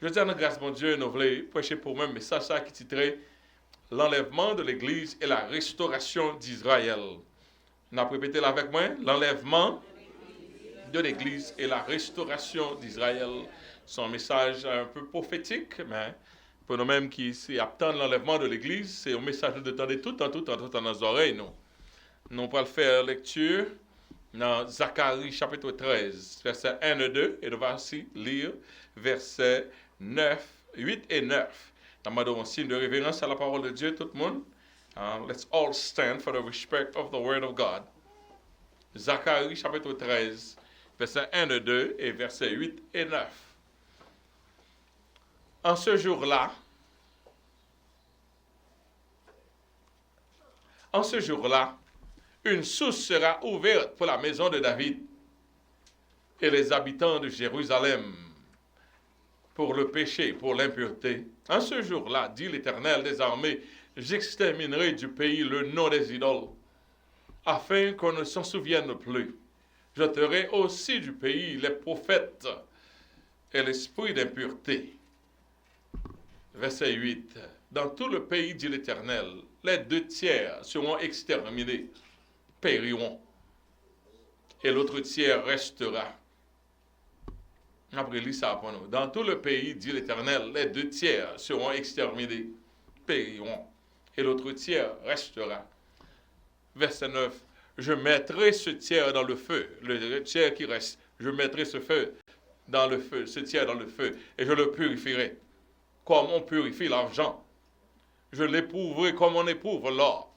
Je dis à notre grâce, mon Dieu, nous voulons prêcher pour moi un message qui titrait L'enlèvement de l'Église et la restauration d'Israël. On a répété là avec moi, l'enlèvement de l'Église et la restauration d'Israël. C'est un message un peu prophétique, mais pour nous-mêmes qui attendent l'enlèvement de l'Église, c'est un message de tendre tout en dans nos oreilles. Nous allons faire lecture dans Zacharie chapitre 13, versets 1 et 2, et nous allons aussi lire versets 9, 8 et 9. Nous demandons un signe de révérence à la parole de Dieu, tout le monde. Let's all stand for the respect of the word of God. Zacharie chapitre 13, versets 1 et 2 et versets 8 et 9. En ce jour-là, une source sera ouverte pour la maison de David et les habitants de Jérusalem pour le péché, pour l'impureté. En ce jour-là, dit l'Éternel des armées, j'exterminerai du pays le nom des idoles, afin qu'on ne s'en souvienne plus. J'ôterai aussi du pays les prophètes et l'esprit d'impureté. Verset 8. Dans tout le pays, dit l'Éternel, les 2/3 seront exterminés, périront, et l'autre tiers restera. Après, lis ça pour nous. Dans tout le pays, dit l'Éternel, les 2/3 seront exterminés, périront, et l'autre tiers restera. Verset 9. Je mettrai ce tiers dans le feu, le tiers qui reste. Je mettrai ce feu dans le feu, ce tiers dans le feu, et je le purifierai, comme on purifie l'argent. Je l'éprouverai comme on éprouve l'or.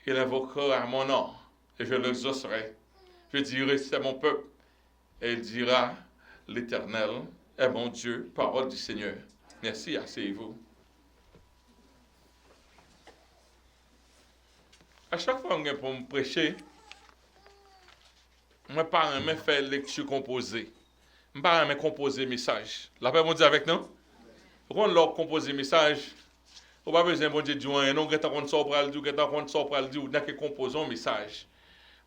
Il invoquera mon nom, et je l'exaucerai. Je dirai, c'est mon peuple, et il dira, l'Éternel est mon Dieu, parole du Seigneur. Merci, asseyez-vous. À chaque fois que pour me prêcher, je ne pas faire lecture composée. Je ne pas composer message. La paix, mon Dieu, avec nous. Quand on composer message, on n'a pas besoin de dire non, on ne sort pas le dire, on n'a que composer un message.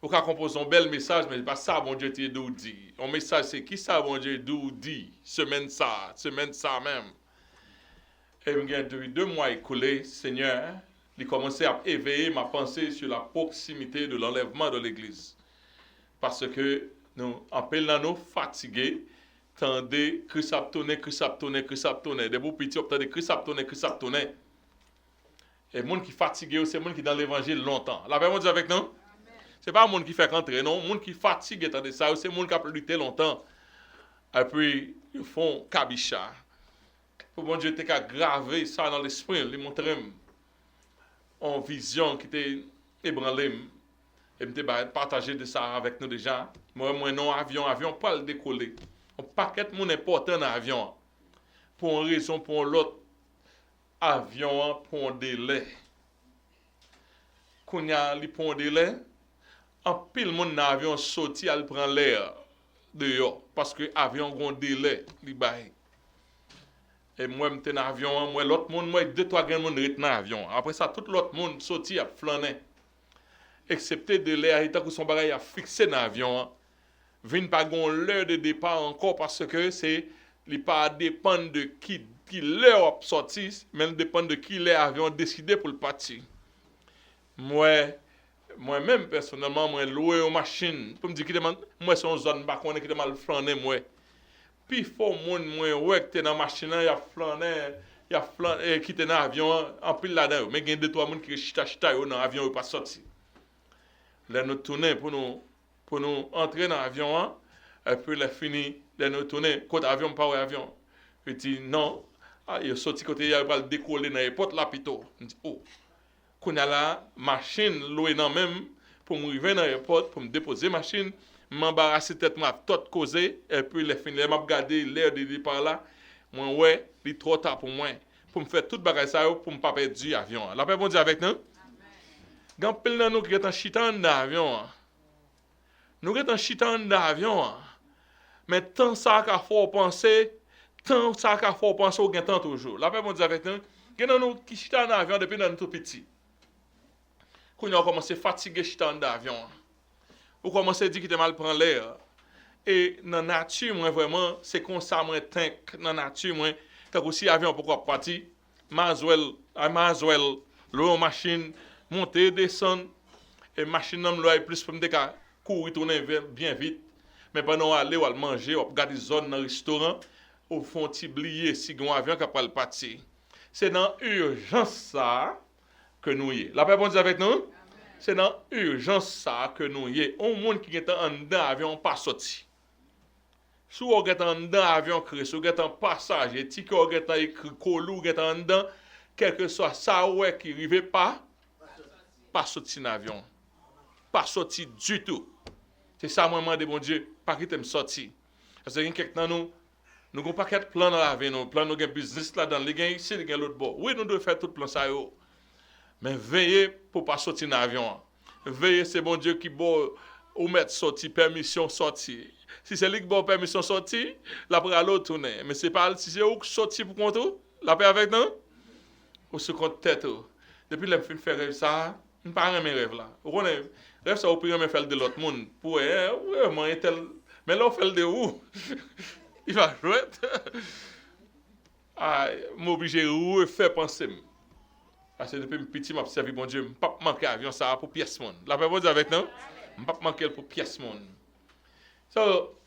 Vous pouvez composer un bel message, mais ce n'est pas ça, bon Dieu, te dit. Un message, c'est qui ça, bon Dieu, dit, semaine ça même. Et depuis 2 mois écoulés, Seigneur, il commençait à éveiller ma pensée sur la proximité de l'enlèvement de l'Église. Parce que nous, en pelant nous fatigués, tendez que ça tournait. Des beaux petits, tendez que ça tournait. Et les gens qui sont fatigués, c'est les gens qui sont dans l'évangile longtemps. La paix, dit avec nous? Ce n'est pas les gens qui font rentrer, non. Les gens qui sont fatigués, c'est les gens qui ont lutté longtemps. Et puis, ils font kabicha. Pour mon Dieu, tu as gravé ça dans l'esprit, ils montrent en vision qui était ébranlée. Et je partager de ça avec nous déjà. Moi, non, avion, pas le décoller. Un paquet de monde important dans l'avion. Pour une raison, pour l'autre, avion pour un délai. Quand il y a un délai, en pile monde dans l'avion sorti, elle prend l'air dehors. Parce que l'avion a un délai. Et moi, je suis dans l'avion, moi, l'autre monde, moi, 2-3 personnes sont dans l'avion. Après ça, tout l'autre monde sorti à flâner. Excepté de l'air, il son bagage à fixé dans l'avion. Vin pas gon l'heure de départ encore parce que c'est il pas dépend de qui l'heure sorti, mais il dépend de qui l'avion décidé pour le partir. Moi-même personnellement, moi louer une machine pour me dire que moi son zone pas connait qui mal flâner moi. Puis faut monde moi ouais que dans machine il y a flâner qui était dans avion en pile là-dedans, mais il y a 2-3 monde qui chita dans avion pas sorti. Là nous tourner pour nous entrer dans l'avion, et puis là fini, là nous tourner, côté avion, pas avion. Je dis non, il est sorti côté, il va décoller dans l'aéroport là, plutôt. Je dis, oh, quand il y a la machine, louée dans même, pour me arriver dans l'aéroport, pour me déposer machine, m'embarrasser tête, m'a tout causé, et puis là fini, m'a regardé l'air de départ là, moi, ouais, il est trop tard pour moi, pour me faire tout bagage ça, pour me pas perdre l'avion. La paix, bon Dieu avec nous. Quand pile dans nous qui est en chitant dans l'avion, nous sommes en chitant dans l'avion, mais tant ça qu'il faut penser, au gain temps toujours. La paix, mon Dieu, avec nous, nous qui chitons dans l'avion depuis nous tout petit. Quand nous commencé à fatiguer chitant dans l'avion, ou commencé à dire qu'il était mal prendre l'air, Et dans la nature, moi, vraiment, c'est comme ça, moi, tank, dans la nature, moi, quand aussi avion pourquoi partir, Maswell, l'eau machine, monter, descendre, et machine nan l'oeil plus pour me déca courir tourner bien vite. Mais pendant aller ou manger, ou regarder zone dans restaurant, ou font oublier si un avion qui va partir. C'est dans urgence ça que nous y est. La paix bon Dieu avec nous. C'est dans urgence ça que nous y est. Un monde qui est en dedans avion pas sorti. Si vous êtes en dedans avion créé, si vous êtes en passager, si vous êtes écrit colou, vous êtes en dedans, quel que soit ça ouais qui arrive pas sorti dans avion. Pas sorti du tout. C'est ça, moi, je demande, bon Dieu, pas quitter me sortir. Parce que quelqu'un nous n'avons pas de plan dans la vie, nous plan, nous avons un business là-dedans, les gens ici, les gens l'autre bord. Oui, nous devons faire tout plan ça. Mais veillez pour ne pas sortir dans l'avion. Veillez, c'est bon Dieu qui bon ou mettre sortir, permission sortir. Si c'est lui qui bon permission sortir, la après à l'autre tourner. Mais c'est pas si c'est où sortir pour compte, la paix avec nous, ou se compte tête. Depuis que je fais rêve ça, je ne parle pas de mes rêves là. Vous connaissez? Rêve ça, vous pouvez faire de l'autre monde. Pour moi, tel. Mais là, on fait le de où? Il va jouer. M'obliger à faire penser. Parce que depuis petit, je servi bon Dieu, je ne peux pas manquer avion ça pour pièce monde. La paix vous avec nous? Je ne peux pas manquer pour pièce monde. So,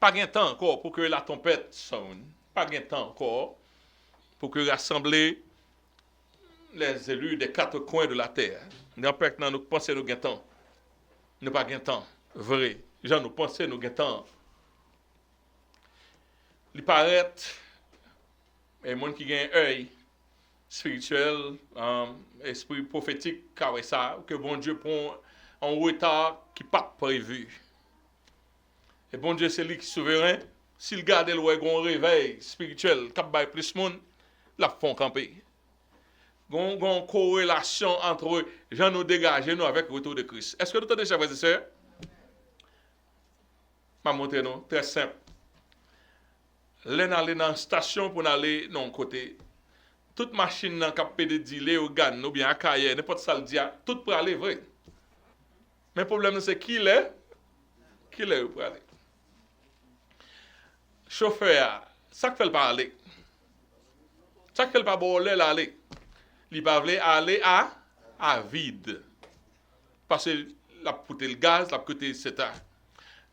pas de temps encore pour que la tempête sonne. Pas de temps encore pour que rassembler les élus des quatre coins de la terre. Nous pensons que nous avons temps. Nous n'avons pas de temps. Vrai. Gens nous pensons que nous avons temps. Il paraît, et les gens qui ont un œil spirituel, esprit prophétique, que bon Dieu prend un retard qui n'est pas prévu. Et bon Dieu, c'est lui qui est souverain. S'il garde le réveil spirituel, qui a plus de monde, la font camper. Une corrélation entre gens nous dégager nous avec le retour de Christ. Est-ce que nous entendez, chers frères et sœurs? Je vais montrer nous, très simple. L'un aller dans la station pour aller de l'autre côté. Toute machine qui a pédé d'île ou gagne, ou bien à Kaye, n'importe ça le dit, tout pour aller vrai. Mais le problème, c'est qui l'est pour aller. Chauffeur, ça fait le pas aller. Ça fait le pas aller. Il va aller à vide. Parce que la coûté le gaz, la coûté etc.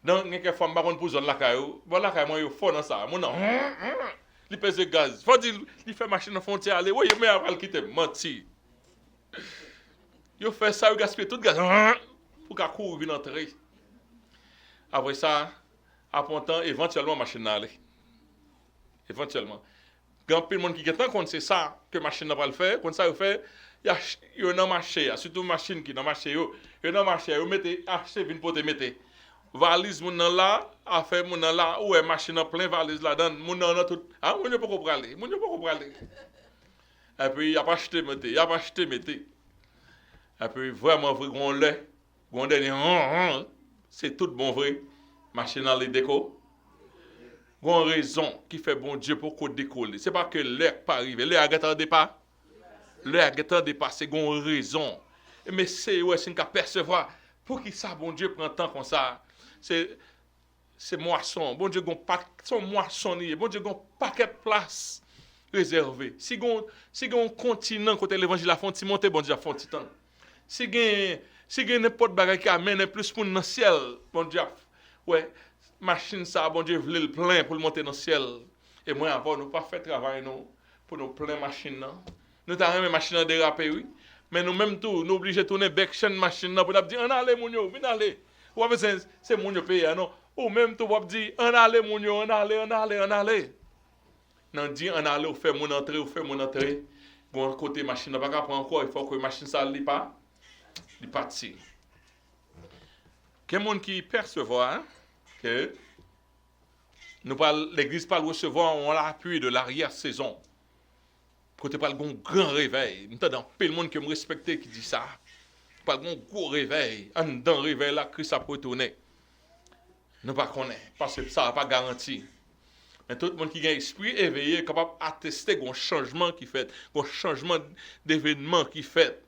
Donc, il y a des femmes qui pour zone la caillou. Bon, la caillou, il faut dans ça. Mon non. Il pèse le gaz. Faut dire, il fait machine en frontière aller. Oui, mais après, il quitte. Menti. Il fait ça, il gaspille tout le gaz. Pour qu'à courir, il entrer. Après ça, après un temps, éventuellement, machine aller. Éventuellement. Quand tout le monde qui est en compte, c'est ça que la machine n'a pas le faire. Quand ça le fait, il y a un marché, surtout une machine qui est dans le marché. Il y a un marché, vous mettez, achetez, vous pouvez mettre. Valise, mon là, affaire, mon là, où est machine en plein valise là-dedans, mon là, tout. Ah, mon ne peut pas aller. Mon ne peut pas aller. Et puis, il n'y a pas acheté, mettez. Il n'y a pas acheté, mettez. Et puis, vraiment, vrai, on l'est. On dernier, c'est tout bon vrai. Machine à les déco. Une raison qui fait bon Dieu pour qu'on décolle. Ce n'est pas que l'air pas arrivé. L'air n'attendait pas. L'air n'attendait pas. C'est une raison. Mais c'est une qu'à percevoir. Pour qui ça, bon Dieu, prend temps comme ça? C'est moisson. Bon Dieu, son moisson. Bon Dieu, un paquet de place réservé. Si on continent côté l'évangile a fait monter, bon Dieu a fait temps. Si on n'importe bagage qui amène plus pour le ciel, bon Dieu, ouais. Machine ça, bon Dieu, voulait le plein pour le monter dans le ciel. Et moi, avant, nous pas fait travail nous, pour nous plein machine. Nous avons une machine à déraper, oui. Mais nous même tout, nous obligés de tourner back chaîne machine pour nous dire, on allez, mon yo, venez aller. Ou c'est mon yo payé, non? Ou même tout, on dire, on allez, mon yo, on allez. Non, dit, on allez, on fait mon entrée. Bon, côté machine, on va pas prendre encore, il faut que la machine ça ne pas. Il partit. Quelqu'un qui percevoir, que l'Église pas le recevoir en l'appui de l'arrière-saison. Côté pas le grand réveil. Nous avons peu de monde qui me respecte qui dit ça. Pas le gros réveil. En dans réveil là, Christ a retourné. Nous pas connaît parce que ça n'a pas garanti. Mais tout le monde qui a esprit éveillé est capable d'attester un changement qui fait, un changement d'événement qui fait,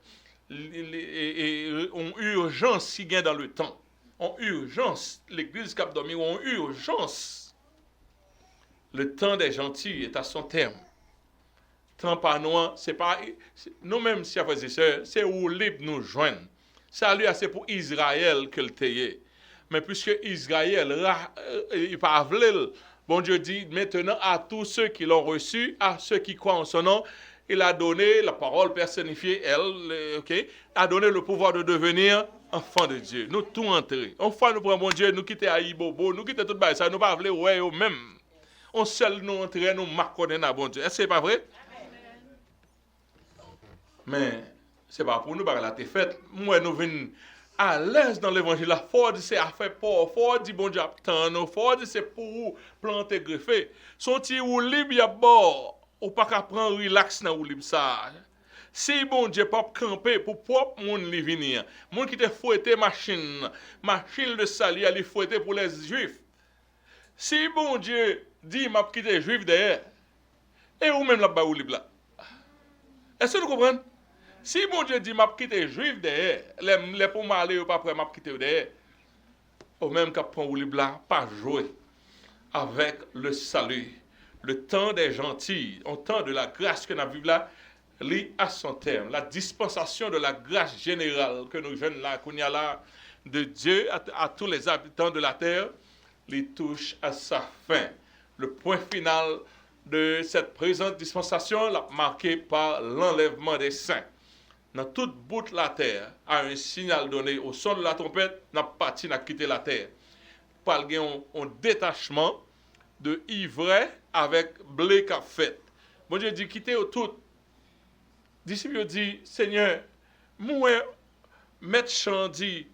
et une urgence qui gagne dans le temps. en urgence. L'église qui a dormi en urgence. Le temps des gentils est à son terme. Temps par nous, c'est pas nous-mêmes, si frères et sœurs, c'est où libre nous joindre. Ça lui c'est pour Israël que le tayé. Mais puisque Israël, il pas voulu, bon Dieu dit maintenant à tous ceux qui l'ont reçu, à ceux qui croient en son nom, il a donné la parole personnifiée, elle, a donné le pouvoir de devenir enfant de Dieu. Nous tout entrer. Enfin, nous prenons bon Dieu, nous quitter Aïbobo, nous quitter tout ça, nous pas voulu ouais eux-mêmes. On seul nous entrer, nous marquons dans bon Dieu. Est-ce que c'est pas vrai? Mais c'est pas pour nous que la faite. Moi, nous venons à l'aise dans l'évangile. Fort dit c'est affaire pour, fort dit bon Dieu attend nous, fort dit c'est pour planter greffé. Son petit ou libre y a bord, ou pas qu'à prendre relax dans ou libre ça. Si bon Dieu pas camper pour propre monde li venir. Monde qui te fouetter machine de salut aller fouetter pour les juifs. Si bon Dieu dit m'a quitter juif derrière et ou même là-bas ou libre là. Est-ce que vous comprenez? Si mon Dieu dit m'a quitté juif derrière, les pour m'aller ou pas prêt m'a quitté derrière, au même qu'à prendre ou libre là, pas jouer avec le salut. Le temps des gentils, au temps de la grâce que nous vivons là, lit à son terme. La dispensation de la grâce générale que nous jeunes là, qu'on y a là, de Dieu à tous les habitants de la terre, les touche à sa fin. Le point final de cette présente dispensation, marqué par l'enlèvement des saints. Dans toute bout de la terre, à un signal donné au son de la trompette, n'a parti, n'a quitté la terre. Par un détachement de ivraie avec blé qu'a fait. Bon Dieu dit quittez tout. Disciple dit Seigneur, moi mettre chant dit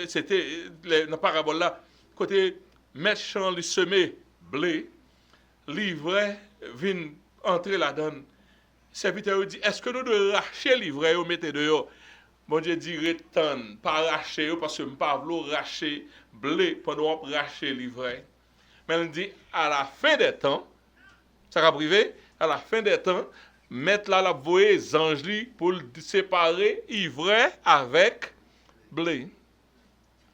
c'était dans la parabole là côté mettre chant lui semer blé, l'ivraie vient entrer là-dedans. Serviteur dit est-ce que nous devons racher l'ivraie ou mettre dehors? Bon Dieu dit retourne, pas racher parce que je ne pas racher blé pendant qu'on racher l'ivraie. Mais il dit à la fin des temps, ça va priver, à la fin des temps, mettre là la voie anges pour séparer ivraie avec blé.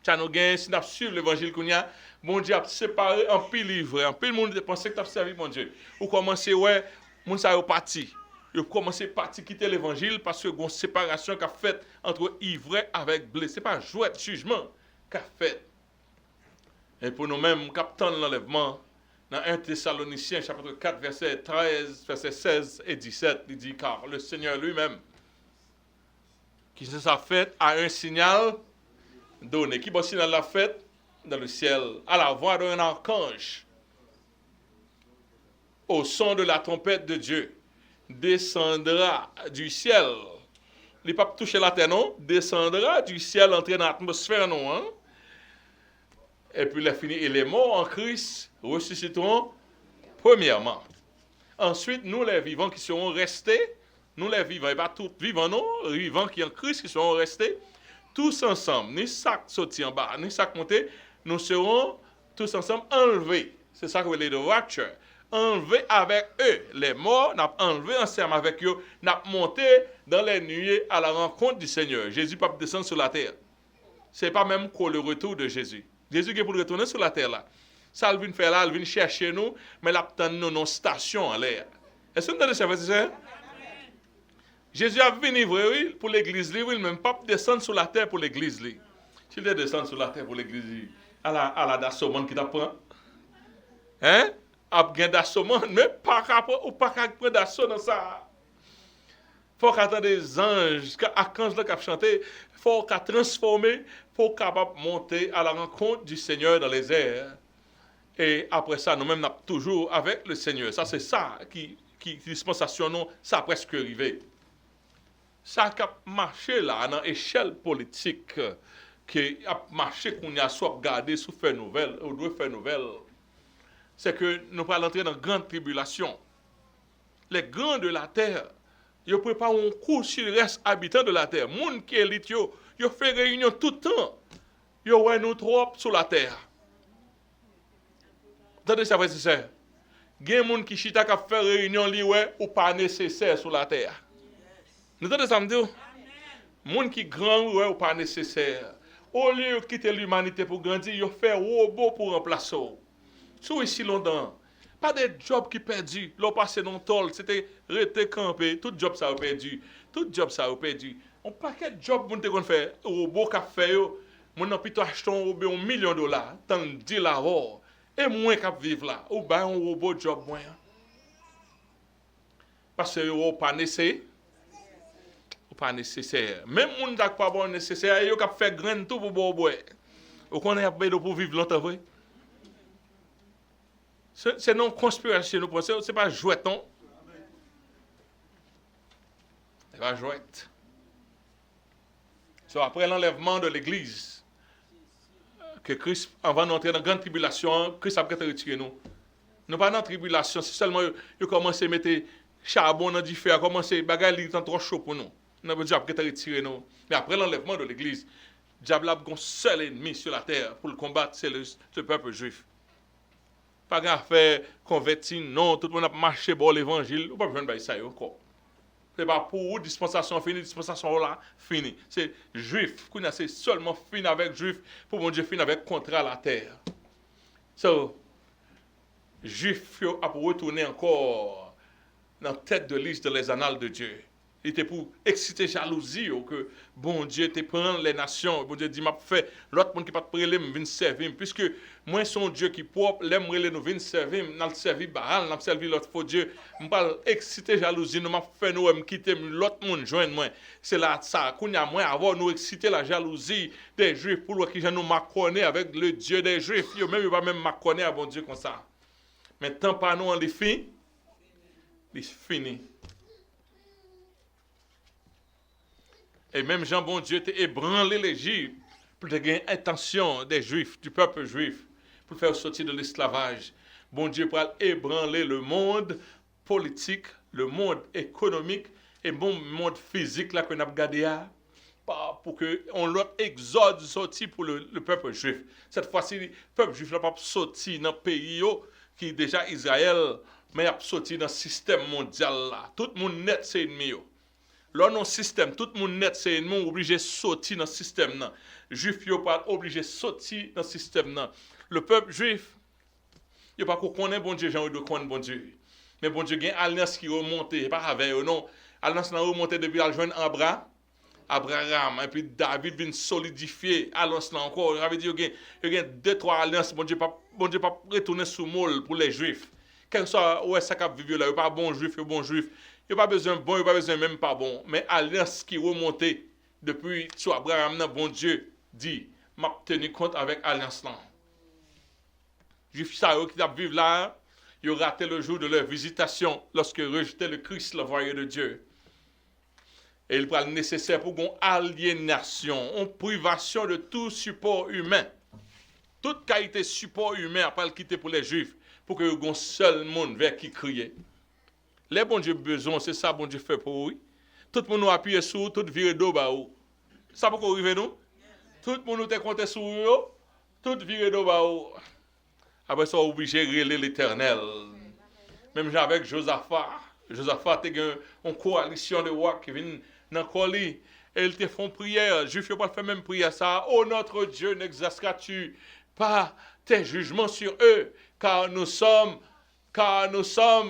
Ça nous gagne si nous suivons l'évangile qu'on y a, bon Dieu a séparé un pile ivraie, un pile monde pensait que tu as servi mon Dieu. Ou commencer ouais, mon ça est parti. Ils commencé à quitter l'évangile parce que une séparation qu'a faite entre ivraie avec blé. Ce n'est pas un jouet de jugement qu'a fait. Et pour nous-mêmes, captant l'enlèvement, dans 1 Thessaloniciens, chapitre 4, verset 13, verset 16 et 17, il dit, car le Seigneur lui-même, qui se sa fait à un signal donné. Qui bon signal l'a fait dans le ciel, à la voix d'un archange, au son de la trompette de Dieu, descendra du ciel. Il ne pas toucher la terre, non? Descendra du ciel, entrer dans l'atmosphère, non? Hein? Et puis il fini. Et les morts en Christ ressusciteront premièrement. Ensuite, nous les vivants qui seront restés, nous les vivants, et pas tous vivants, non? Les vivants qui en Christ qui seront restés, tous ensemble, ni sac sorti en bas, ni sac monté, nous serons tous ensemble enlevés. C'est ça que vous voulez de rapture. Enlevé avec eux. Les morts, n'a enlevé ensemble avec eux, n'a monté dans les nuées à la rencontre du Seigneur. Jésus peut descendre sur la terre. Ce n'est pas même que le retour de Jésus. Jésus qui est pour retourner sur la terre là. Ça, il vient faire là, il vient chercher nous, mais il attend nous dans station en l'air. Est-ce que vous entendez ça, frère et sœur? Jésus a venu oui, pour l'église, il ne même pas descendre sur la terre pour l'église. S'il descend sur la terre pour l'église, à la d'assommant qui t'apprend. Hein? A bien d'assommant, mais pas capable ou pas capable d'assaut dans ça. Faut qu'attendre des anges, archanges là qui chanter, faut qu'à transformer, faut capable monter à la rencontre du Seigneur dans les airs. Et après ça, nous-mêmes nous toujours avec le Seigneur. Ça c'est ça qui dispensation nous, ça a presque arrivé. Ça a marché là dans l'échelle politique qui a marché qu'on a soit regardé sous fait nouvelle, ou doit faire nouvelle. C'est que nous allons entrer dans une grande tribulation. Les grands de la terre, ils préparent un coup sur le reste habitants de la terre. Les gens qui élitent, ils font réunion tout le temps. Ils voient nous trop sur la terre. Attendez ça, frère et sœur. Il y a des gens qui chita qui fait réunion ou pas nécessaire sur la terre. Vous entendez ça me dire? Moun qui grand ou pas nécessaire. Au lieu de quitter l'humanité pour grandir, ils fait robot pour remplacer. Sous ici longtemps. Pas de job qui perdu. L'on passé dans le tol, c'était rester campé. Tout job ça a perdu. Tout job ça a perdu. On paquet de job pour nous faire. Robot qui fait yo. Mon n'a plutôt acheté un robot $1 million. Tant de la war. Et moins qu'à vivre là. Ou ben un robot job moins. Parce que yo pas nécessaire. Pas nécessaire. Même moun dak pas bon nécessaire, yo k'ap fait grain tout pour boire. Ou connaît pour vivre longtemps vrai. C'est non conspiration nous pensons, c'est pas jouet non. C'est pas jouet. So, après l'enlèvement de l'église que Christ avant d'entrer dans la grande tribulation, Christ a retiré nous. Nous pas dans la tribulation, c'est seulement yo commencé à mettre charbon dans du feu, a commencé bagay li trop chaud pour nous. Nous avons déjà retiré nous. Mais après l'enlèvement de l'église, diable a un seul ennemi sur la terre pour le combattre, c'est le peuple juif. Pas grand faire convertir, non, tout le monde a marché pour l'évangile, ou pas besoin de ça encore. C'est pas pour vous, dispensation finie, dispensation là, finie. C'est juif, c'est seulement fini avec juif, pour mon Dieu, fini avec contrat à la terre. So, juif a pour retourner encore dans la tête de liste des annales de Dieu. Il était pour exciter jalousie que bon Dieu te prend les nations. Bon Dieu dit m'a fait l'autre monde qui pas prélé me vinn servir puisque moi son Dieu qui propre l'aime relé nous vinn servir, n'a servi Baal, n'a servi l'autre faux Dieu. M'pa exciter jalousie, nous m'a fait nous me quitter l'autre monde joindre moi. C'est là ça kounya moi avoir nous exciter la jalousie des juifs pour qui nous m'acconnait avec le Dieu des juifs. Yo même pas même m'acconnait à bon Dieu comme ça. Mais tant pas nous en les fin, il fini. Et même Jean bon Dieu t'a ébranlé l'Égypte pour te gagner intention des Juifs, du peuple juif, pour faire sortir de l'esclavage. Bon Dieu pour ébranler le monde politique, le monde économique et bon monde physique là qu'on a regardé pour que on l'autre exode sorti pour le peuple juif. Cette fois-ci, le peuple juif n'a pas sorti dans le pays qui est déjà Israël, mais a sorti dans le système mondial là. Tout le monde net c'est ennemi. Là, dans le système, tout le monde net, c'est ennemi obligé de sortir dans le système. Les Juifs ne sont pas obligés de sortir dans le système. Le peuple juif, il n'y a pas qu'on connaît bon Dieu, j'ai envie de connaître bon Dieu. Mais bon Dieu, il y a une alliance qui remonte, pas avec eux, non. L'alliance qui remonte depuis la jeune Abraham, et puis David vient solidifier l'alliance là encore. Ça veut dire qu'il y a deux, trois alliances, bon Dieu pas retourner sous moule pour les Juifs. Quel que soit où est-ce qu'il vivent là, il n'y a pas bon Juif, bon Juif. Il n'y a pas besoin de bon, il n'y a pas besoin même pas bon. Mais alliance qui remontait depuis sur Abraham, bon Dieu dit, m'a tenu compte avec alliance là. Juifs qui vivent là, ils ont raté le jour de leur visitation lorsque rejetaient le Christ, l'envoyé de Dieu. Et il prend le nécessaire pour une aliénation, une privation de tout support humain. Toute qualité support humain après le quitter pour les Juifs, pour que y ait un seul monde vers qui crier. Les bon Dieu besoin, c'est ça bon Dieu fait pour eux. Tout le monde nous appuie sur tout viré d'eau ba ou. Ça peut arriver nous? Tout le monde nous te compté sur eux, tout viré d'eau ba ou. Après ça, obligé de rêler l'Éternel. Même avec Josaphat. Josaphat a une coalition de rois qui viennent dans le colis. Et ils te font prière. Juifs ne pas faire même prière ça. Oh notre Dieu, n'exerceras-tu pas tes jugements sur eux, car nous sommes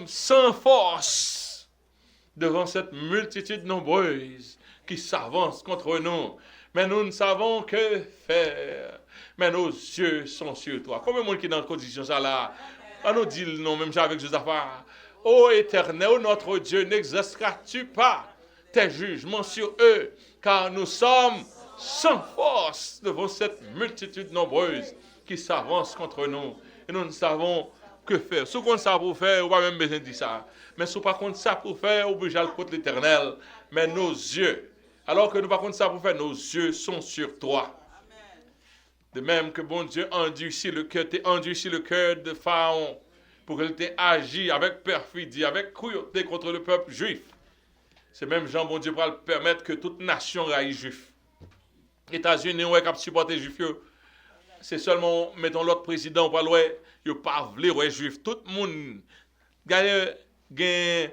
sans force devant cette multitude nombreuse qui s'avance contre nous. Mais nous ne savons que faire. Mais nos yeux sont sur toi. Combien de monde qui est dans la condition ça là? On nous dit non, même avec Josaphat. Ô Éternel, notre Dieu, n'exerceras-tu pas tes jugements sur eux, car nous sommes sans force devant cette multitude nombreuse qui s'avance contre nous. Et nous ne savons que faire. Ce qu'on sait pour faire, on va même besoin de dire ça. Mais ce qu'on ne sait pour faire, on oblige à le contre l'Éternel. Mais nos yeux, alors que nous ne savons pas pour faire, nos yeux sont sur toi. De même que bon Dieu endurcit le cœur de Pharaon pour qu'il t'ait agi avec perfidie, avec cruauté contre le peuple juif. C'est même Jean, bon Dieu, pour le permettre que toute nation raille juif. États-Unis, on est supporter juif. C'est seulement, mettons l'autre président, pour le il n'y a pas voulu les juifs. Tout le monde, il y a un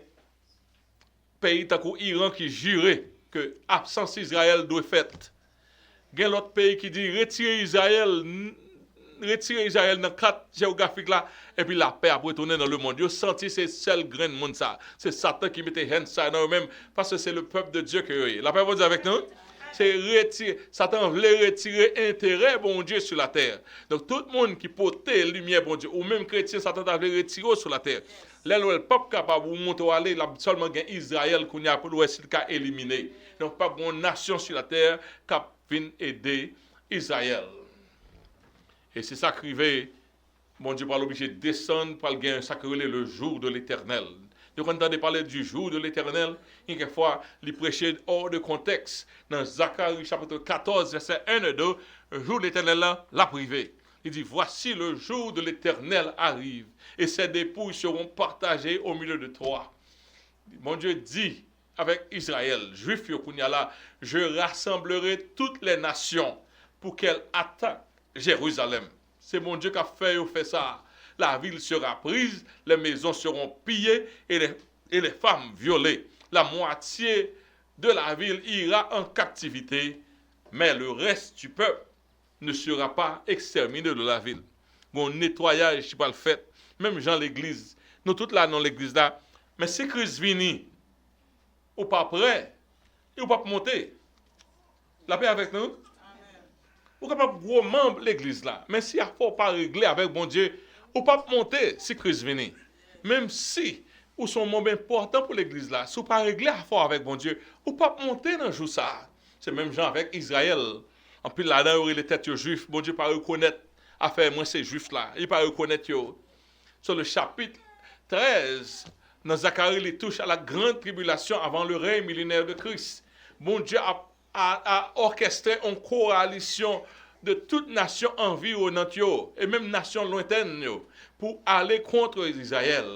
pays comme l'Iran qui jurait que absence Israël doit faite. Il y a l'autre pays qui dit retirer Israël dans le cadre géographique là, et puis la paix a retourné dans le monde. Ils ont senti ces seuls grains de monde ça. C'est Satan qui mettait hand ça dans eux-mêmes, parce que c'est le peuple de Dieu que eux. La paix va dire avec nous? C'est retirer. Satan voulait retirer intérêt, bon Dieu, sur la terre. Donc tout le monde qui portait lumière, bon Dieu, ou même chrétien, Satan voulait retirer sur la terre. Là, le peuple capable de monter ou aller, là, seulement Israël qu'on a pour l'ouest qui a éliminé. Donc pas une nation sur la terre qui vient aider Israël. Et c'est ça qui arrivait, mon Dieu, par l'obligé de descendre, par le gain sacré le jour de l'Éternel. Donc, on entendait parler du jour de l'Éternel, et quelquefois, il prêchait hors de contexte. Dans Zacharie chapitre 14, verset 1 et 2, le jour de l'Éternel là, l'a privé. Il dit, voici le jour de l'Éternel arrive, et ses dépouilles seront partagées au milieu de toi. Mon Dieu dit avec Israël, juif là, je rassemblerai toutes les nations pour qu'elles attaquent Jérusalem. C'est mon Dieu qui a fait ça. La ville sera prise, les maisons seront pillées et les femmes violées. La moitié de la ville ira en captivité, mais le reste du peuple ne sera pas exterminé de la ville. Bon nettoyage, je pas le fait. Même Jean l'église, nous tous là dans l'église là, mais si Christ vient, ou pas prêt, ou pas monter. La paix avec nous? Ou capable gros membre l'église là, mais si il faut pas régler avec bon Dieu, ou pas monter si Christ vient. Même si ou son membre important pour l'église là, si ou pas régler affaire avec bon Dieu, ou pas monter dans jour ça. C'est même genre avec Israël. En plus là-dedans, il était juif, bon Dieu pas reconnaître affaire moi ces juifs là, il pas reconnaître yo. Sur le chapitre 13, dans Zacharie, il touche à la grande tribulation avant le règne millénaire de Christ. Bon Dieu a orchestré une coalition de toutes nations environnantes et même nations lointaines pour aller contre Israël.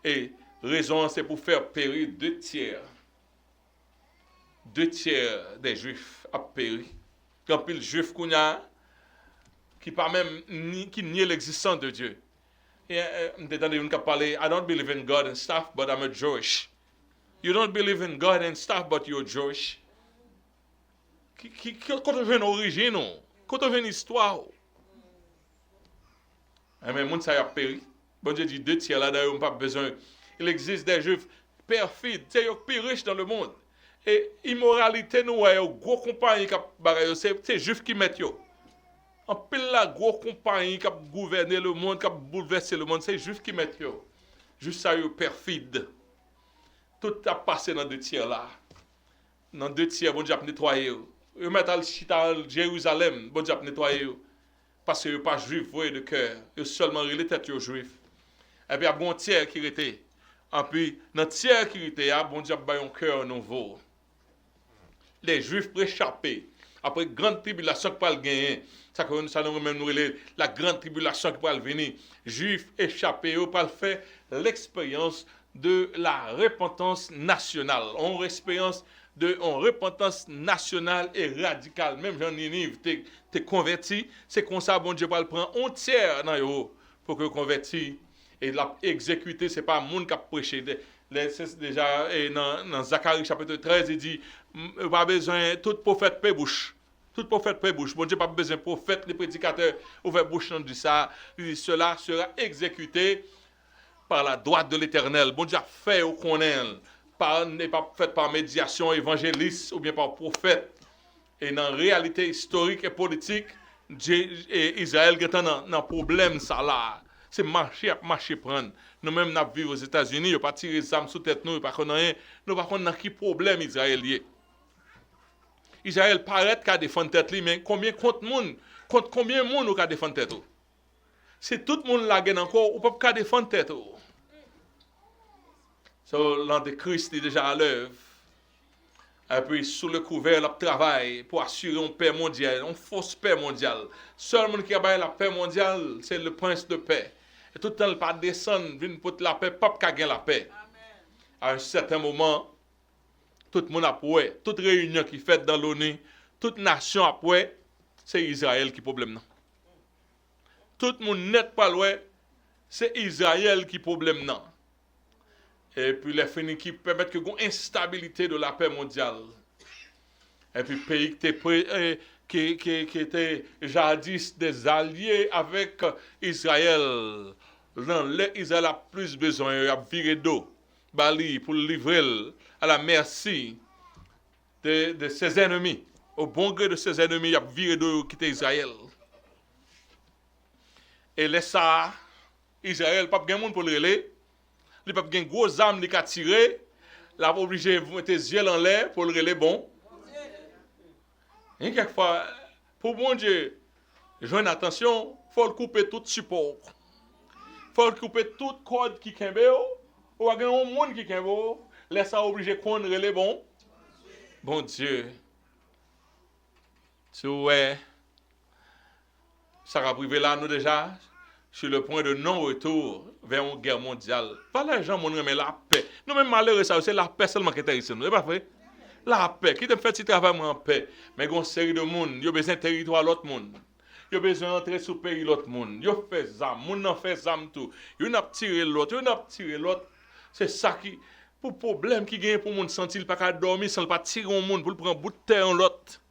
Et raison, c'est pour faire périr 2/3. 2/3 des Juifs a péri. Quand il Juif qu'on a qui pas même qui nie l'existence de Dieu. Et on a parlé, I don't believe in God and stuff, but I'm a Jewish. You don't believe in God and stuff, but you're Jewish. Quand on vient l'origine, quand on vient l'histoire, mais le monde ça a péri. Bon Dieu dit 2/3 là, d'ailleurs, on n'a pas besoin. Il existe des Juifs perfides, c'est eux plus riches dans le monde. Et immoralité, nous, gros compagnie c'est Juifs qui mettent yo. En pile la gros compagnie qui a gouverné le monde, qui a bouleversé le monde, c'est Juifs qui mettent yo. Juste ça, yo perfide. Tout a passé dans 2/3 là. Dans 2/3, bon Dieu a nettoyé. Ils mettent à Jérusalem, bon Dieu a nettoyé. Parce que ils ne sont pas juifs, voyez, de cœur. Ils sont seulement les têtes juifs. Et puis il y a un tiers qui était. Et puis dans le tiers qui était, bon Dieu a un cœur nouveau. Les juifs préchappés. Après grande tribulation qui va gagner. Ça nous même la grande tribulation qui va venir. Juifs échappés, ils vont faire l'expérience de la repentance nationale. On expérience de repentance nationale et radicale. Même Jean-Ninive, t'es converti, c'est comme ça, bon Dieu va le prendre un tiers dans eux pour que converti et l'exécuter, c'est pas un monde qui a prêché. Déjà, dans Zacharie chapitre 13, il dit, pas besoin, tout prophète paie bouche. Tout prophète paie bouche. Bon Dieu, pas besoin de prophète, les prédicateurs, ouvrent bouche dans ça. Il dit, cela sera exécuté par la droite de l'Éternel. Bon Dieu a fait au connaît. N'est pas fait par médiation évangéliste ou bien par prophète. Et dans la réalité historique et politique, Israël est dans un problème ça là. C'est marché prendre. Nous-mêmes, nous vivons aux États-Unis, nous pas tirer les armes sous tête nous, pas rien. Nous pas dans qui problème israélien. Israël paraît qu'à défendre tête mais combien contre combien de monde nous qu'à défendre tête? C'est tout le monde là encore ou pas défendre tête. L'Antéchrist est déjà à l'œuvre. Et puis, sous le couvert, il travaille pour assurer une paix mondiale, une fausse paix mondiale. Seul monde qui a la paix mondiale, c'est le prince de paix. Et tout le temps, il ne pas descendre, vient pour la paix, pas gagner la paix. Amen. À un certain moment, tout le monde a prouvé, toute réunion qui est faite dans l'ONU, toute nation a prouvé, c'est Israël qui est problème. Non. Tout le monde net pas loin, c'est Israël qui est problème. Non. Et puis les phénix qui permettent que une instabilité de la paix mondiale. Et puis pays qui était jadis des alliés avec Israël. Israël a plus besoin, il a viré d'eau, Bali, pour livrer à la merci de ses ennemis. Au bon gré de ses ennemis, il a viré d'eau quitter Israël. Et laisse ça, Israël, pas de monde pour le relais, il n'y a pas de gros armes qui a tiré, il a obligé de mettre les yeux en l'air pour le relais bon. Et quelquefois, pour bon Dieu, joindre attention, il faut couper tout support. Il faut couper toute corde qui kembe ou il y a un monde qui kembe, laisse ça obligé de prendre les bon. Bon Dieu. Tu vois, ça va priver là nous déjà sur le point de non-retour vers une guerre mondiale. Pas les gens mon mais la paix. Nous même malheureux ça c'est la paix seulement qui est ici, c'est pas vrai? La paix, qui te fait petit travail en paix, mais il y a une série de monde, il y a besoin de territoire l'autre monde. Il y a besoin d'entrer sous le pays l'autre monde. Il y a fait zam, monde n'en fait zam tout. Il y a tiré l'autre, il y a tiré l'autre. C'est ça qui pour problème qui gagne pour monde sentir pas qu'à dormir sans pas tirer un monde pour prendre bout de terre en l'autre.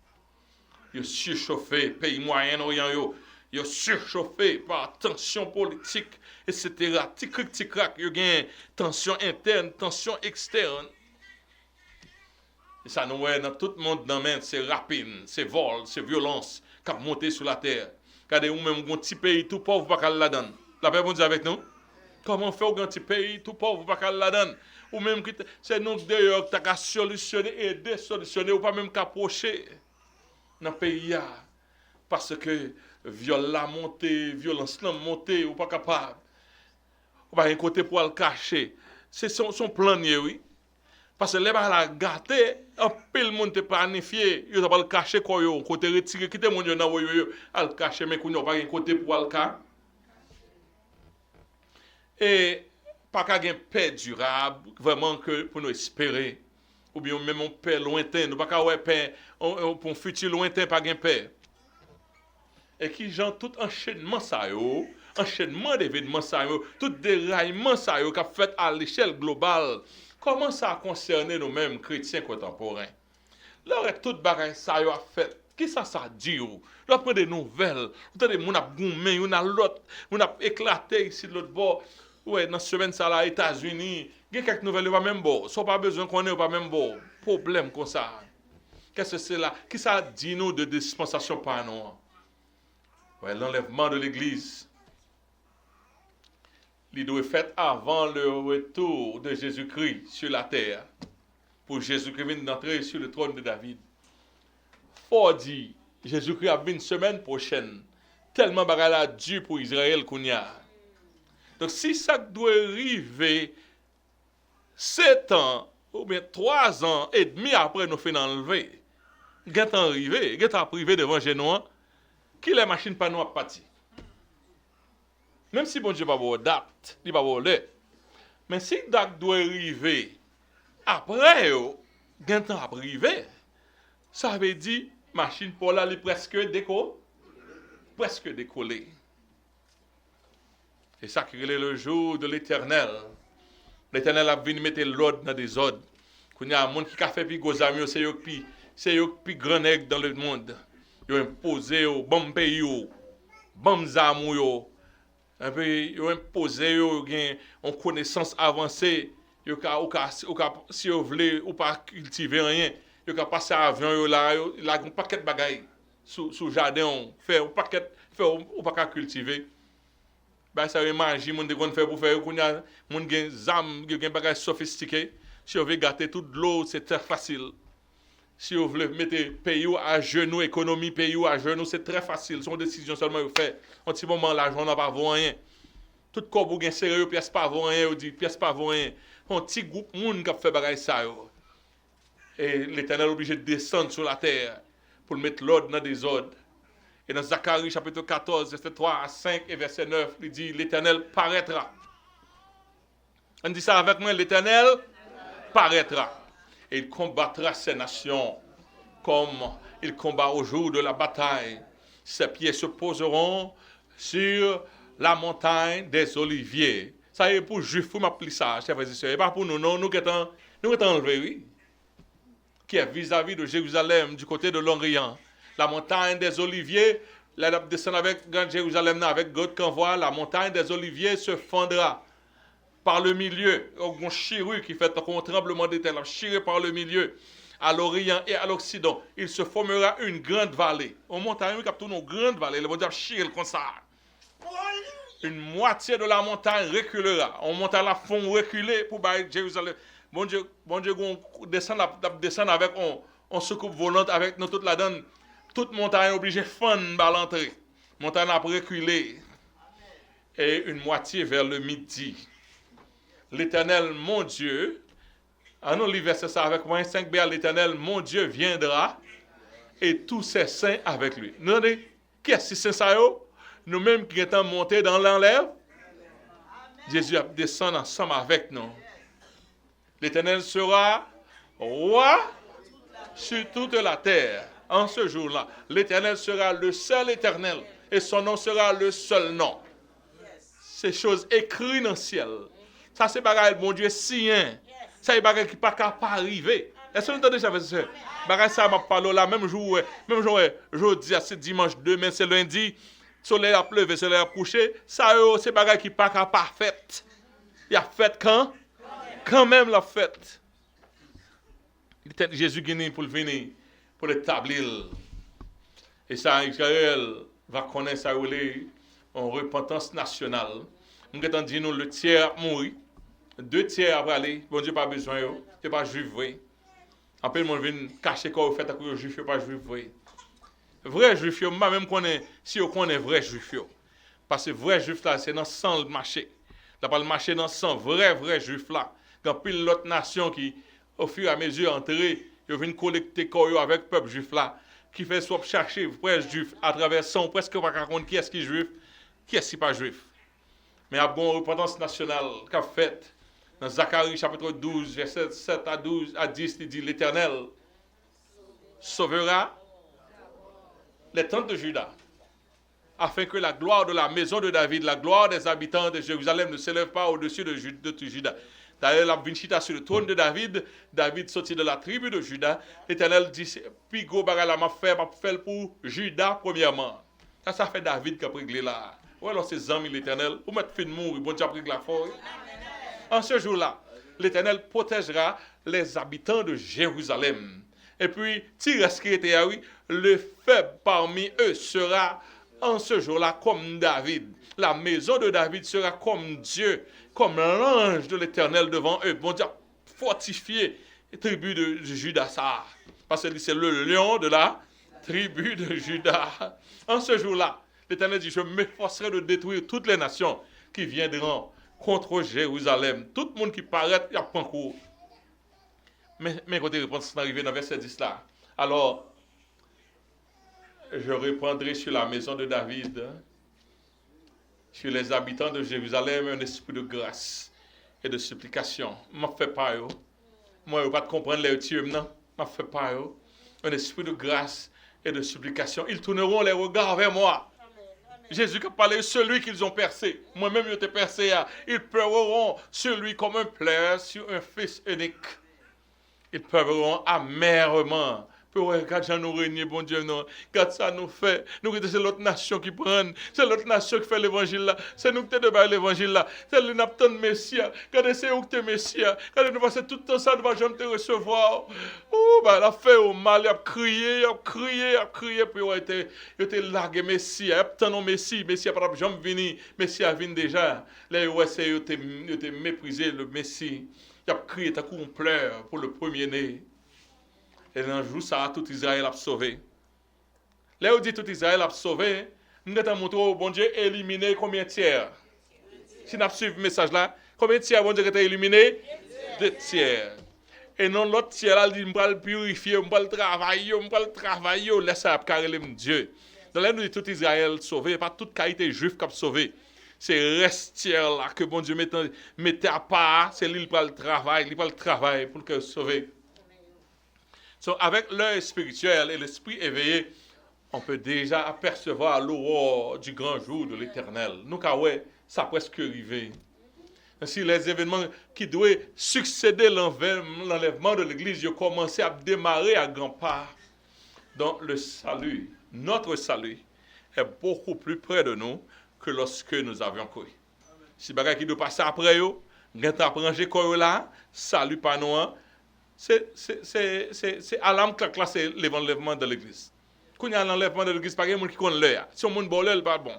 Il y a surchauffé pays Moyen-Orient yo. Il y a surchauffé par tension politique etc. Tic-cric, il y a tension interne, tension externe. Et ça nous est dans tout le monde dans main, c'est rapine, c'est vol, c'est violence qui a monté sur la terre. Regardez, ou même un petit pays tout pauvre, pas la donne. La paix, bon Dieu avec nous. Comment faire un petit pays tout pauvre, pas la donne. Ou même, c'est nous d'ailleurs qui avons solutionné et désolutionné, ou pas même qu'approcher dans le pays. Parce que violence la montée, ou pas capable. Ou pas un côté pour le cacher. C'est son plan, oui. Parce que les gens la gâté, un peu le monde te planifié, ils ont pas le cacher quoi yo, côté retiré, quitter mon yo na yo, al cacher mais qu'on pas un côté pour le cas. Et pas qu'à une paix durable, vraiment que pour nous espérer, ou bien même une paix lointaine, nous pas qu'à ouais paix pour un futur lointain pas gain paix. Et qui gens tout enchaînement ça yo, enchaînement d'événements ça yo, tout déraillement ça yo qu'a fait à l'échelle globale. Comment ça a concerné nous-mêmes, chrétiens contemporains? Là, tout bagage ça a fait. Qu'est-ce que ça dit? Vous prenez des nouvelles. Vous avez des gens qui ont goumé, on a l'autre, on a éclaté ici de l'autre bord. Ouais, dans cette semaine, ça là, États-Unis. Il y a quelques nouvelles, il va même bord. Soit pas besoin qu'on ait pas même bord. Problème comme ça. Qu'est-ce que c'est là? Qu'est-ce que ça dit nous de dispensation par nous? Ouais, l'enlèvement de l'Église. Il doit être fait avant le retour de Jésus-Christ sur la terre. Pour Jésus-Christ venir d'entrer sur le trône de David. Faut dire, Jésus-Christ a vu une semaine prochaine. Tellement bagay la dû pour Israël qu'on y a. Donc si ça doit arriver 7 ans ou bien 3 ans et demi après nous faisons enlever, il est arrivé, il est privé devant Génois, qui les machines pas nous à partir. Même si bon Dieu va avoir date, il va avoir l'heure. Mais si date doit arriver après, gain temps à arriver, ça veut dire machine pour là est presque décollée. C'est ça qui est le jour de l'Éternel. L'Éternel a venu mettre l'ordre dans des ordres. Quand il y a un monde qui a fait plus gros amis, c'est eux qui grand nègre dans le monde. Ils ont imposé au bon pays, bon amour. Un peu, ils ont imposé, ils ont une connaissance avancée. Si vous voulez, ou pas cultiver rien, ils ont passé à l'avion, ils ont un paquet de bagailles sous le jardin, faire un paquet, ou pas cultiver. Ben, ça imagine, mon dégon fait pour faire, qu'on a, mon gen zam, gen bagailles sophistiquées. Si vous voulez gâter toute l'eau, c'est très facile. Si vous voulez mettre pays à genoux, économie pays à genoux, c'est très facile. C'est une décision seulement vous faites. En petit moment, l'argent n'a pas vaut rien. Tout corps vous gagne sérieux, pièce pas vaut rien, vous dit pièce pas vaut rien. Un petit groupe monde qui a fait bagaille ça. Et l'Éternel est obligé de descendre sur la terre pour mettre l'ordre dans des ordres. Et dans Zacharie chapitre 14, verset 3 à 5 et verset 9, il dit l'Éternel paraîtra. On dit ça avec moi, l'Éternel paraîtra. Et il combattra ces nations comme il combat au jour de la bataille. Ses pieds se poseront sur la montagne des Oliviers. Ça y est pour Juifs, vous m'appelez ça, chers frères et sœurs. Et pas pour nous, non, nous qui sommes enlevés, oui. qui est vis-à-vis de Jérusalem, du côté de l'Orient. La montagne des Oliviers, là, descend avec Grand Jérusalem, avec God qu'envoie, la montagne des Oliviers se fendra par le milieu. Un chiru qui fait un tremblement de terre, chiré par le milieu. À l'Orient et à l'Occident, il se formera une grande vallée. On montagne, il y a une grande vallée, le dire chiré comme ça. Une moitié de la montagne reculera. On monte à la fond reculer pour Jérusalem. Bon Dieu, on descend avec on soucoupe volante avec nous toute la donne. Toute montagne obligée de fendre à l'entrée. Montagne a reculé. Et une moitié vers le midi. L'Éternel, mon Dieu, on lit verset ça avec moi, 5b, l'Éternel, mon Dieu, viendra et tous ses saints avec lui. Nous avons dit, qui est-ce que c'est ça? Nous-mêmes qui étions montés dans l'enlève, Jésus a descendu ensemble avec nous. L'Éternel sera roi sur toute la terre. En ce jour-là, l'Éternel sera le seul éternel et son nom sera le seul nom. Ces choses écrites dans le ciel. Ça, c'est bagaille, mon Dieu, sien. Ça, c'est bagaille qui n'est pas capable d'arriver. Est-ce que vous entendez ça, frère et sœur? Bagaille, ça m'a parlé là, même jour, jeudi, c'est dimanche, demain, c'est lundi, soleil a pleuvé, soleil a couché. Ça, c'est bagaille qui n'est pas capable de faire. Il a fait quand? Quand même la fête. Jésus est venu pour venir, pour l'établir. Et ça, Israël va connaître ça, en repentance nationale. Nous avons dit, nous, le tiers a mouru. 2 tiers après aller, bon Dieu pas besoin, c'est pas juif, vrai. En peu, le monde vient cacher quoi vous faites à cause de juif, pas juif, vrai. Vrai juif, même si on connaît vrai juif. Parce que vrai juif là, c'est dans le sang le marché. Là, pas le marché dans le sang, vrai juif là. Quand pile l'autre nation qui, au fur et à mesure, entrée, ils viennent collecter quoi avec le peuple juif là, qui fait soit chercher vrai juif à travers son, presque pas raconter qui est-ce qui est juif, qui est-ce qui n'est pas juif. Mais à bon repentance nationale qu'a fait dans Zacharie chapitre 12, verset 7 à 12 à 10, il dit l'Éternel sauvera les tentes de Juda, afin que la gloire de la maison de David, la gloire des habitants de Jérusalem ne s'élève pas au-dessus de Juda. D'ailleurs, la Vinchita sur le trône de David, David sorti de la tribu de Juda, l'Éternel dit, puis go bagala m'a fait pour Juda premièrement. Ça fait David qui a pris là. Ou alors ses amis l'Éternel, pour mettre fin de mourir, bon Dieu a pris la forêt. En ce jour-là, l'Éternel protégera les habitants de Jérusalem. Et puis, le faible parmi eux sera en ce jour-là comme David. La maison de David sera comme Dieu, comme l'ange de l'Éternel devant eux. Bon Dieu a fortifié la tribu de Juda. Parce que c'est le lion de la tribu de Juda. En ce jour-là, l'Éternel dit, je m'efforcerai de détruire toutes les nations qui viendront contre Jérusalem. Tout le monde qui paraît, il y a pas cours. Mais quand les réponses sont arrivées dans le verset 10 là, alors, je répandrai sur la maison de David, sur les habitants de Jérusalem, un esprit de grâce et de supplication. Je ne fais pas, moi, je ne vais pas comprendre les tirs, non. Je ne fais pas, un esprit de grâce et de supplication. Ils tourneront les regards vers moi. Jésus a parlé de celui qu'ils ont percé. Moi-même, je t'ai percé. Ils pleureront sur lui comme un pleur sur un fils unique. Ils pleureront amèrement. Quand nous régner, bon Dieu, non. Quand ça nous fait, nous, c'est l'autre nation qui prend. C'est l'autre nation qui fait l'évangile là. C'est nous qui te débat l'évangile là. C'est le napton Messie. Quand c'est où que tu es Messie. Quand nous passons tout le temps ça, nous ne jamais te recevoir. Oh, bah, la fait au mal, il a crié, puis il a été largué Messie. Il a obtenu Messie. Messie n'a pas jamais venu. Messie a venu déjà. Là, il a méprisé le Messie. Il a crié, t'as coup, on pleure pour le premier-né. Et dans le jour, ça, tout Israël a sauvé. Là où dit tout Israël a sauvé, nous avons montré au bon Dieu éliminer combien de tiers? Si nous suivons le message là, combien de tiers bon Dieu a été éliminé? 2 tiers. Et non, l'autre tiers là, il dit, je vais le purifier, je vais le travailler, laisse ça carrer Dieu. Dans là, nous dit tout Israël sauvé, pas toute qualité juif qui a sauvé. C'est reste tiers là que bon Dieu mettait à part, c'est lui qui va le travail pour le sauver. So, avec l'œil spirituel et l'esprit éveillé, on peut déjà apercevoir l'aurore du grand jour de l'Éternel. Nous, ça presque arrivé. Si les événements qui doivent succéder l'enlèvement de l'Église, ils ont commencé à démarrer à grands pas. Donc le salut, notre salut, est beaucoup plus près de nous que lorsque nous avions cru. Si bagay qui doit passer après yo, quand tu apprends là, salut pas nous, c'est alarme clac là, c'est l'enlèvement de l'Église. Quand il y a l'enlèvement de l'Église, pas quelqu'un qui connaît là. Si on monde bolel pas bon.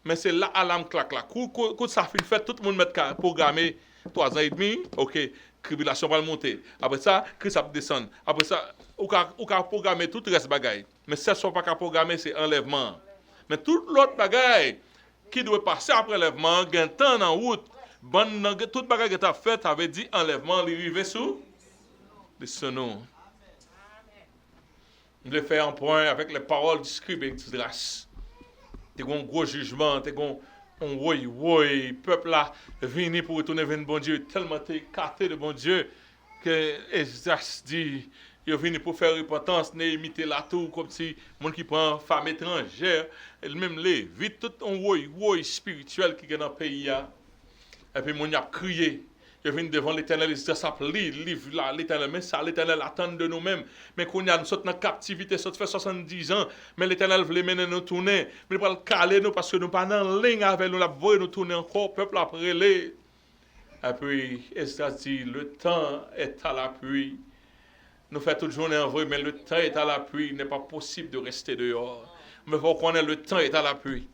Mais c'est là alarme clac là. Quand ça fait tout le monde met programmer 3 ans et demi, OK, tribulation va monter. Après ça, Christ va descendre. Après ça, on va programmer tout le reste bagay. Mais ça soit pas qu'à programmer, c'est enlèvement. Mais tout l'autre bagay qui doit passer après l'enlèvement, gain temps en route. Tout bagay que tu as fait, ça veut dire enlèvement, il arrive sous les nous. Je vais faire un point avec les paroles du scribe et de grâce. Tu as un gros jugement, tu as un oui, peuple là, venu pour retourner vers le bon Dieu, tellement écarté de bon Dieu, que Esdras dit, il est venu pour faire repentance, ne imiter la tour, comme si, monde qui prend femme étrangère, et même les vite tout un oui spirituel qui est dans le pays. Et puis, mon y a crié. Je viens devant l'Éternel, il ça livre là, l'Éternel, mais ça, l'Éternel attend de nous-mêmes. Mais quand nous sommes dans la captivité, ça fait 70 ans, mais l'Éternel veut mener nous tourner, mais il va le caler nous parce que nous pas en ligne avec nous, la voix nous tourner encore, peuple après les. Et puis, Esdras dit, le temps est à l'appui. Nous faisons toute journée en vrai, mais le temps est à l'appui, il n'est pas possible de rester dehors. Mais il faut connaître le temps est à l'appui.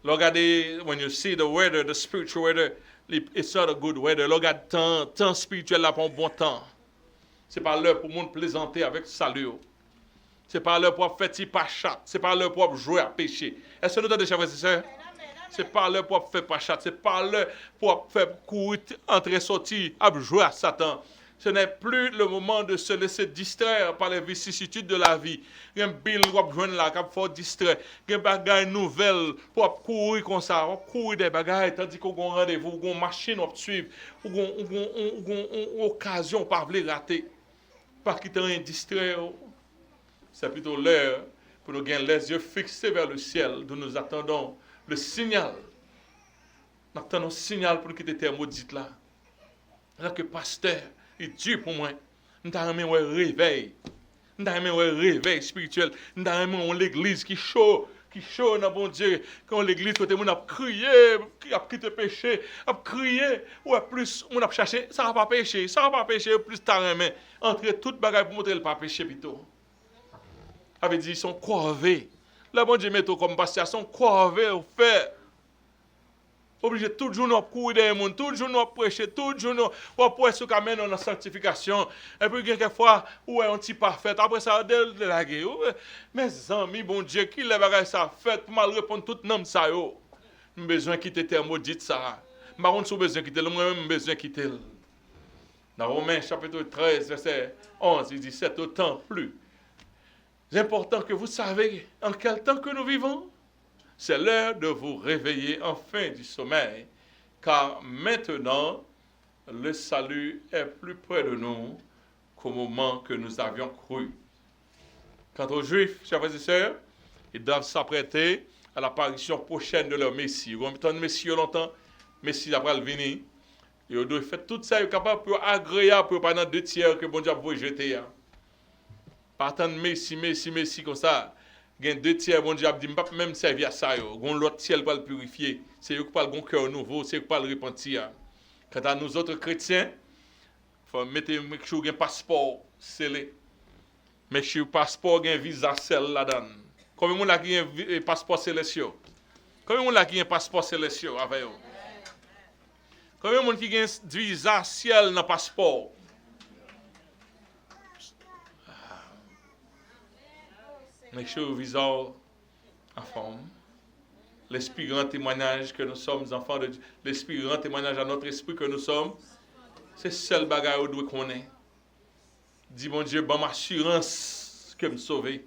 Regardez, when you see the weather, the spiritual weather, it's not a good weather. Regarde, temps spirituel là pour un bon temps. C'est pas l'heure pour monde plaisanter avec salut. C'est pas l'heure pour faire petit pachat. C'est pas l'heure pour jouer à péché. Est-ce que nous avons déjà fait ça? C'est pas l'heure pour faire pachat. C'est pas l'heure pour faire courir, entrer, sortir, à jouer à Satan. Ce n'est plus le moment de se laisser distraire par les vicissitudes de la vie. Il y a un bill qui va joindre là, qui va distraire. Il y a des bagages nouvelles pour courir comme ça. On courir des bagages, tandis qu'on a un rendez-vous, on a une machine à suivre, on a une occasion pour ne pas rater. Pas quitter un distrait. C'est plutôt l'heure pour nous gagner les yeux fixés vers le ciel, d'où nous attendons le signal. Nous attendons le signal pour quitter terre maudite là. Alors que pasteur, il dit pour moi, nous avons un réveil. Nous avons un réveil spirituel. Nous avons l'église qui chaud dans bon Dieu. Quand l'église, côté on a crié, qui a quitté le péché, a crié, ou plus on a cherché, ça va pas pécher, plus tard, mais entre toutes bagages pour montrer le pas péché plutôt. Avait dit, ils sont corvés. Là, bon Dieu, met comme pasteur, ils sont corvés au fait. Obligé tout jour nous courir des monde, tout jour nous prêcher, tout jour nous prêcher ce qu'amène dans la sanctification. Et puis quelquefois ouais on t'y parfait. Après ça de la guerre. Mes amis, bon Dieu, qui les bagages ça fait pour mal répondre tout nom ça yo. Besoin quitter terre maudite ça. Par contre, si besoin quitter, moi-même besoin quitter. Dans Romains chapitre 13 verset 11, il dit c'est autant plus important que vous savez en quel temps que nous vivons. C'est l'heure de vous réveiller enfin du sommeil, car maintenant, le salut est plus près de nous qu'au moment que nous avions cru. Quant aux Juifs, chers frères et sœurs, ils doivent s'apprêter à l'apparition prochaine de leur Messie. Ils ont attendu Messie longtemps, Messie après le venir. Ils doivent faire tout ça, ils sont capables pour agréable pour pendant 2 tiers que bon Dieu vous jeter. Pas attendre Messie comme ça. Il y a 2 tiers, bon Dieu a dit, je ne peux pas même servir à ça. Il y a l'autre ciel pour le purifier. C'est eux qui parlent d'un cœur nouveau, c'est eux qui parlent de repentir. Quant à nous autres chrétiens, il faut mettre un passeport scellé. Mais sur le passeport, il y a un visa scellé là-dedans. Combien de gens qui ont un passeport célestial? Combien de gens qui ont un passeport célestial avec eux? Combien de gens qui ont un visa ciel dans le passeport? Make sure vous visez en forme. L'esprit rend témoignage que nous sommes enfants de Dieu. L'esprit rend témoignage à notre esprit que nous sommes. C'est le seul bagage où nous connaissons. Dis mon Dieu, bonne assurance que me sauver.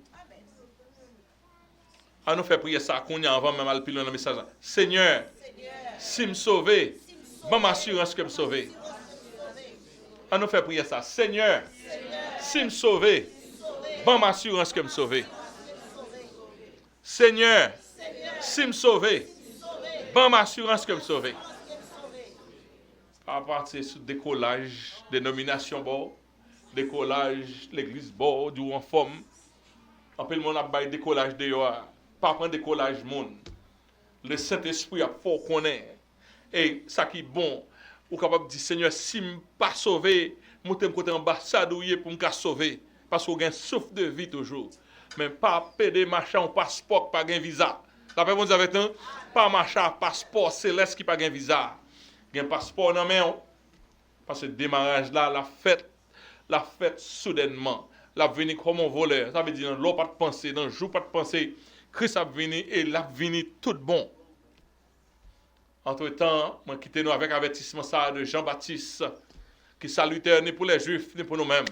À nous faire prier ça qu'on y a avant même à le piler dans le message. Seigneur, si me sauver, bonne assurance que me sauver. À nous faire prier ça. Seigneur, si me sauver, bonne assurance que me sauver. Seigneur, si me sauver, bonne assurance que me sauver. à partir de décollage, dénomination bon, décollage, l'église bon, du en forme. En peu le monde a bail décollage de yo, pas prendre décollage monde. Le Saint-Esprit a fort connaît. Et ça qui est bon, ou capable de dire Seigneur, si je ne pas sauvé, je vais côté ambassade pour me sauver. Parce qu'on a un souffle de vie toujours. Mais pas pédé machin en passeport, pas un visa. La paix, vous avec nous? Pas machin, passeport céleste qui pas un visa. Un passeport dans main. Parce que le démarrage là, la fête soudainement. La venir comme un voleur. Ça veut dire dans l'eau pas de penser, dans le jour pas de penser. Christ a venu et l'a venu tout bon. Entre-temps, moi quitte nous avec avertissement ça de Jean-Baptiste, qui salutait ni pour les Juifs, ni pour nous-mêmes.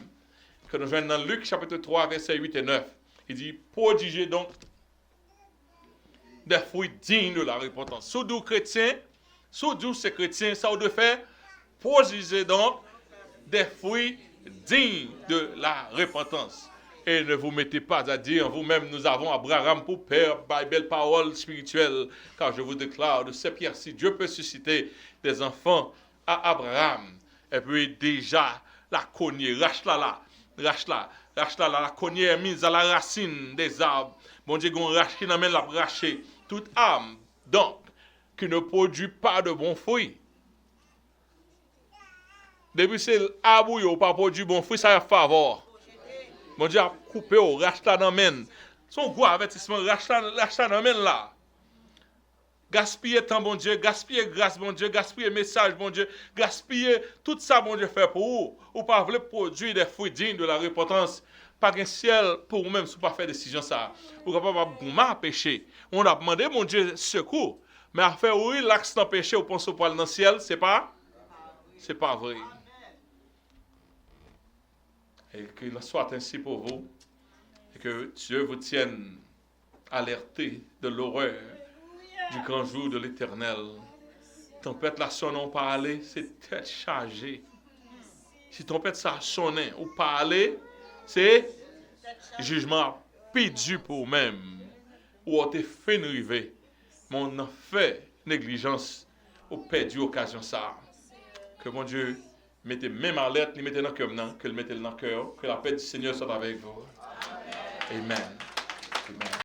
Que nous joignons dans Luc chapitre 3, versets 8 et 9. Il dit, prodigez donc des fruits dignes de la repentance. Sous nous chrétiens, sous nous ces chrétiens, ça doit faire, prodigez donc des fruits dignes de la repentance. Et ne vous mettez pas à dire vous-même, nous avons Abraham pour père, par belle parole spirituelle, car je vous déclare de ces pierres-ci, Dieu peut susciter des enfants à Abraham. Et puis déjà, la cognée, la cognée est mise à la racine des arbres. Bon Dieu, on rache qui n'amène la racher toute âme, donc, qui ne produit pas de bons fruits. Depuis c'est l'arbre qui n'a pas produit bon fruit, ça a faveur. Mon Dieu a coupé au racheta dans men. Son gros avertissement racheta dans men là. Gaspiller temps bon Dieu, gaspiller grâce bon Dieu, gaspiller message bon Dieu, gaspiller tout ça bon Dieu fait pour vous. Ou pas voulez produire des fruits dignes de la repentance. Pas un ciel pour vous-même si vous pas faire décision ça. Ou capable de péché. On a demandé mon Dieu secours, mais à faire oui l'axe dans péché ou pense au poil dans le ciel, c'est pas vrai. Et qu'il en soit ainsi pour vous, et que Dieu vous tienne alerté de l'horreur du grand jour de l'Éternel. Tempête la sonne, on parler, c'est tête chargée. Si tempête ça sonne, ou parler, c'est jugement pédu pour même. Ou on te fait river, mais on a fait négligence, ou perdu occasion ça. Que mon Dieu mettez même en lettre, mettez dans le cœur, que le mettez dans le cœur, que la paix du Seigneur soit avec vous. Amen. Amen.